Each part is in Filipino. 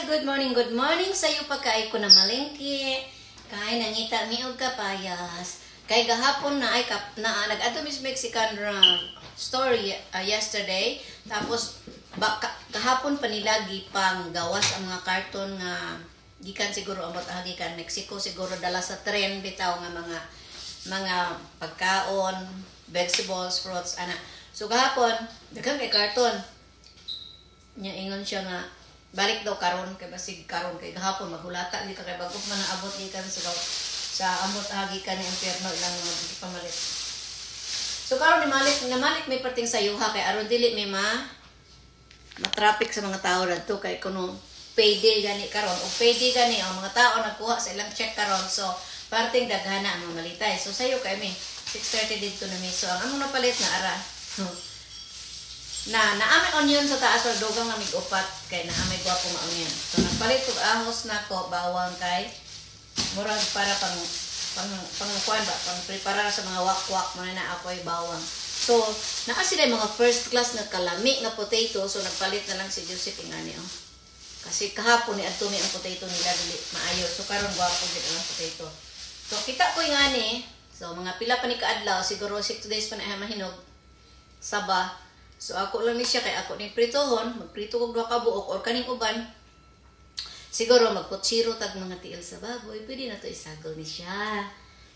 good morning sa iyo pagkaay ko na malengke. Kay nangita mi og kapayas. Kay gahapon na ay nag-ato mis Mexican story yesterday. Tapos gahapon pa nila gipang gawas ang mga karton nga gikan siguro amot gikan Mexico, siguro dala sa tren bitaw nga mga pagkaon, vegetables, fruits ana. So gahapon daghang kay karton. Nya ingon siya nga balik daw karon kay basig karon kay gahapon maghulata ni kay bago man naabot gikan sa amot gikan ni impierno ilang mga pamalit. So karon namalik may parting sayuha kay aron dili may ma-traffic sa mga tao dadto kay kuno payday gani karon o payday gani ang mga tao nagkuha sa ilang check karon, so parting daghana ang mamalitay. So sayo kay mi 6:30 dito na mi, so ang among napalit na ara naamay onion sa taas wag dogang nga mig-upat kay naamay gwapo nga onion. So nagpalit og ahos nako, bawang kay murag para pang kuan ba, pang prepara sa mga wakwak mo na ako'y bawang. So naa sila mga first class na kalami nga potato, so nagpalit na lang si Joseph ingani kasi kahapon ni adto mi ang potato nila dili maayo, so karon gwapo gid ang potato. So kita ko ingani, so mga pila pa ni kaadlaw, siguro 6 days pa na mahinog saba. So ako lang ni siya kay ako ni pritohon, magprito ko 2 ka buok or kaning uban. Siguro magputsiro tag mga tiil sa baboy, pwede na to isagol ni siya.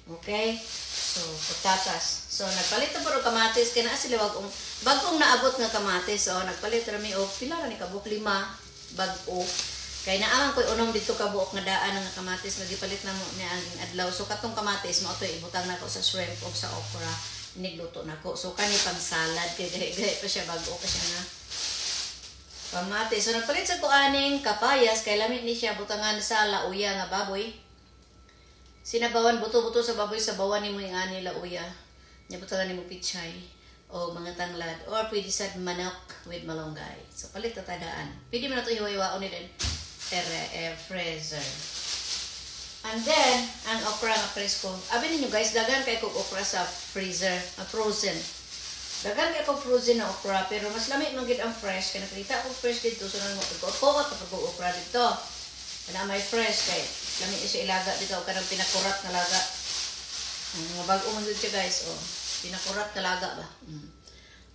Okay? So patatas. So nagpalit na puro kamatis kay naa sila bagong naabot nga kamatis. So nagpalit ra mi og pila ra ni kabuk 5 bag-o. Kay naamang koy unong dito ka buok nga daan nga kamatis nga gipalit na mo ni ang adlaw. So katong kamatis mo ato ibutang nako sa shrimp o sa okra. Nigluto nako. So kani pang salad kay gahi pa siya bago pa siya na kamatis. So nagpalit sa ko aning kapayas kay lamit ni siya butangan sa lauya nga baboy. Sinabawan buto-buto sa baboy, sa bawan nimo yung ani lauya. Nya butangan nimo pichay o mga tanglad or pwede sad manok with malunggay. So palit ta tadaan. Pwede man na to hiwa-hiwaon ni din air freezer. And then, ang okra nga presko. Abi ninyo guys, dagan kay kog okra sa freezer, frozen. Dagan kay kog frozen na okra, pero mas lamig man gid ang fresh. Kaya nakita ko fresh dito, so nang ko pag okra dito. Kana may fresh kay lamig siya ilaga dito, o kanang pinakurat na laga. Mga bago man siya guys, pinakurat na laga ba.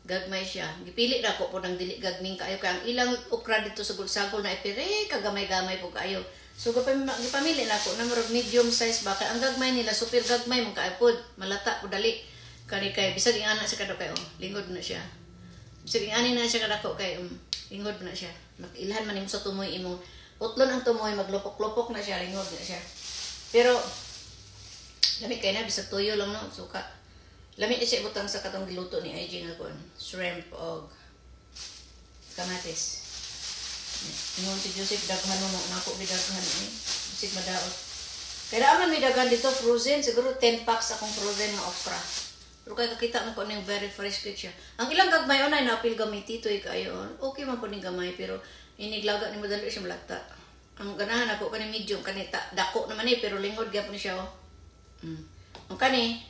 Gagmay siya. Gipili na ko po ng dili gagming kaayo kay ang ilang okra dito sa sagol na ipire kagamay-gamay po kaayo. So gipamili na ko na murag medium size ba kay ang gagmay nila super gagmay mo kay pod malata po dali kani kay bisag ing ana sa kado kay lingod na siya. Bisag ing ani na siya kadako kay lingod na siya. Ilhan man nimo sa tumoy imong utlon ang tumoy maglupok-lupok na siya, lingod na siya. Pero lami kay na bisag tuyo lang no suka. Lami siya ibutang sa katong giluto ni IG nga kon shrimp og kamatis. Ingon si Joseph daghan mo nako gidaghan bisig madaot. Kaya aman may daghan dito frozen, siguro 10 packs akong frozen nga okra. Pero kay kakita mo ko ning very fresh kit siya. Ang ilang gagmay onay na apil gamay titoy kayo. Okay man po ning gamay pero iniglaga ni madali siya malagta. Ang ganahan ako kani medium kani dako naman pero lingod gyapon siya Ang kani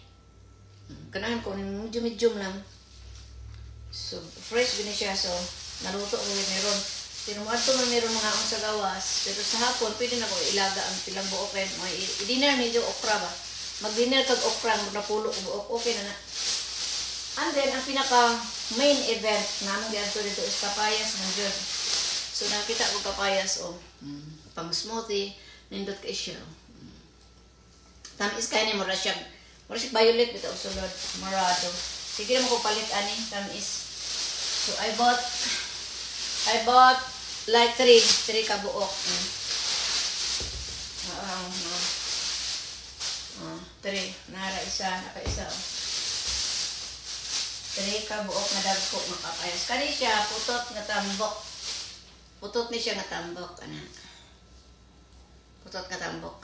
ganahan ko ning medium lang. So fresh gini siya, so naluto ko meron. Pero mo ato man meron mga sa gawas, pero sa hapon pwede na ko ilaga ang pilang buok kay i-dinner medyo okra ba. Mag-dinner kag okra mo napulo og buok, okay na. And then ang pinaka main event namin dito is kapayas ng Jud. So nakita ko kapayas pang smoothie, nindot kay siya. Tamis kay ni mura siya violet bitaw sulod, morado. Sige na mo ko palit ani, tamis. So I bought like 3 ka buok. 3 nara isa, naka isa. 3 ka buok na dagko makapayas. Kani siya putot nga tambok. Putot ni siya nga tambok ana. Putot ka tambok.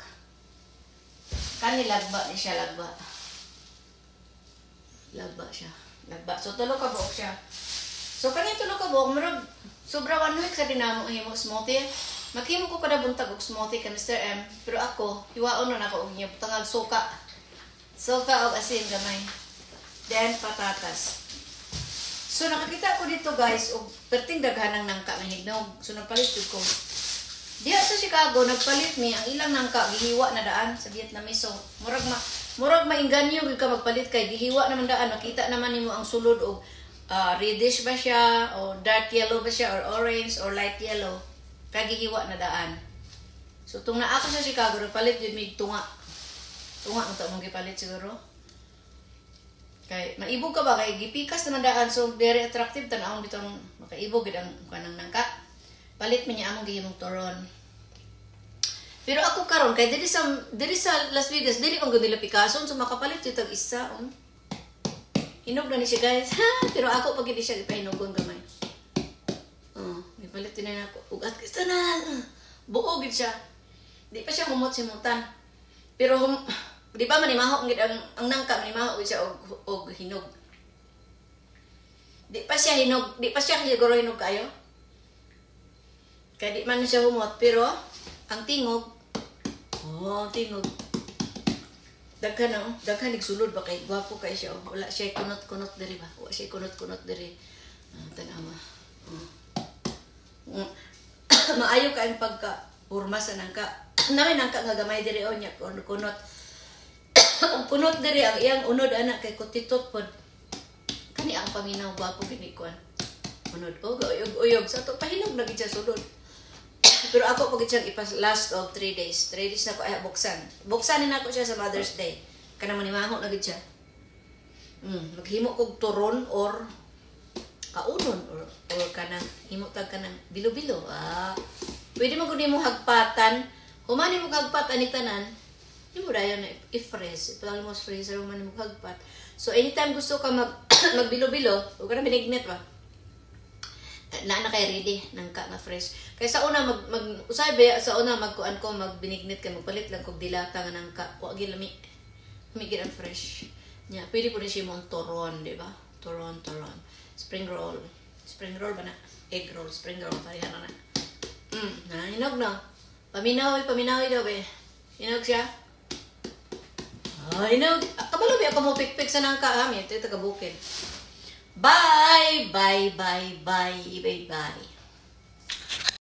Kani lagba ni siya lagba. Lagba siya. Lagba. So 3 ka buok siya. So kani 3 ka buok murag sobra 1 week sa dinamo himo smoothie. Maghimo ko kada buntag og smoothie ka Mr. M, pero ako hiwaon na nako og niya tangag suka. Suka og asin gamay. Then patatas. So nakakita ko dito guys og perting daghanang nangka nga hinog. So nagpalit ko Diya sa Chicago nagpalit mi ang ilang nangka gihiwa na daan sa Vietnamese. So murag mainganyo gid ka magpalit kay gihiwa naman daan, makita naman nimo ang sulod og reddish ba siya o dark yellow ba siya or orange or light yellow. Kay gihiwa na daan. So tung naa ako sa Chicago nagpalit jud mig tunga. Tunga ang mong gipalit siguro. Kay maibog ka ba kay gipikas naman daan so very attractive tan-awon bitong makaibog gid ang kanang nangka. Palit man niya among gihimong turon. Pero ako karon kay diri sa Las Vegas dili ko gudila pikason so makapalit jud tag isa on. Hinog na ni siya guys. Pero ako pag hindi siya ipahinugon gamay. Gipalit din na ako. Ugat kita na. Buo gid siya. Di pa siya humot simutan. Pero di ba manimaho gid ang nangka manimaho siya og hinog. Di pa siya hinog, di pa siya siguro hinog kayo. Kaya di man siya humot pero ang tingog tingog. Daghan nigsulod ba kay gwapo kay siya. Wala siya kunot-kunot diri ba? Wala siya kunot-kunot diri. Tanawa. Maayo ka ang pagka-urma sa nangka. Namin nangka nga gamay diri o niya kunot. Ang kunot diri ang iyang unod anak kay kutitot pod. Kani ang paminaw gwapo gini kuan. Unod uyog sa to pahinog na gid siya sulod. Pero ako pag siyang ipas last of 3 days. 3 days na ko ay buksan. Buksanin ako siya sa Mother's Day. Kanang manimaho na gid siya. Maghimo kog turon or kaunon or kanang himo tag kanang bilo-bilo. Pwede mo gud mo hagpatan. Humani mo hagpatan ni tanan. Himo dayon na i-freeze. Ito almost freezer man mo hagpat. So anytime gusto ka magbilo-bilo, ug kana binignet ba? Na kay ready nangka na fresh. Kaya sa una usay ba sa una magkuan ko magbinignit kay magpalit lang kog dilata nga nangka. Wa gyud lami. Humigit ang fresh. Nya pwede po rin siya mong toron, di ba? Toron. Spring roll. Spring roll ba na? Egg roll, spring roll. Parihan na. Hinog na. Paminaw daw be. Hinog siya. Hinog. Kabalo ba ako mo pikpik sa nangka ha? Ito taga bukid. Bye.